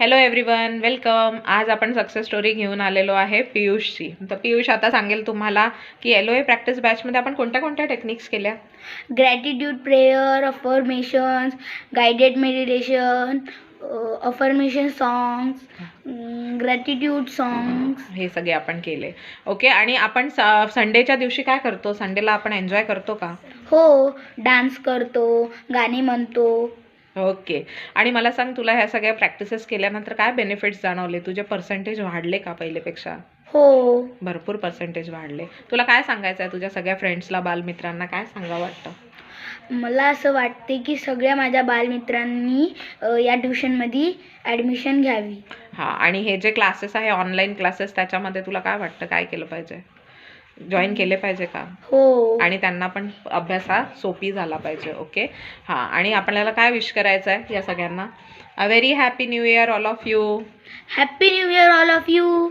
Hello everyone, welcome. आज आपण success story घेऊन आलेलो आहे पियुषची. तर पियुष आता सांगेल तुम्हाला की LOA प्रॅक्टिस बॅचमध्ये आपण कोणत्या कोणत्या टेक्निक्स केल्या. Gratitude prayer, affirmations, guided meditation, affirmation songs, gratitude songs हे सगळे आपण केले. ओके. आणि आपण संडेच्या दिवशी काय करतो? संडेला आपण एन्जॉय करतो का? हो, डान्स करतो, गाणी म्हणतो. ओके. आणि मला सांग, तुला ह्या सगळ्या प्रॅक्टिसेस केल्यानंतर काय बेनिफिट्स जाणवले? तुझे पर्सेंटेज वाढले का पहिलेपेक्षा? हो, भरपूर पर्सेंटेज वाढले. तुला काय सांगायचं आहे तुझ्या सगळ्या फ्रेंड्सला, बालमित्रांना काय सांगावं वाटतं? मला असं वाटते की सगळ्या माझ्या बालमित्रांनी या ट्युशनमध्ये ॲडमिशन घ्यावी. हां. आणि हे जे क्लासेस आहे, ऑनलाईन क्लासेस, त्याच्यामध्ये तुला काय वाटतं, काय केलं पाहिजे? जॉईन केले पाहिजे का? हो, आणि त्यांना पण अभ्यास हा सोपी झाला पाहिजे. ओके. हां. आणि आपल्याला काय विश करायचं आहे या सगळ्यांना? A very happy new year all of you. Happy new year all of you.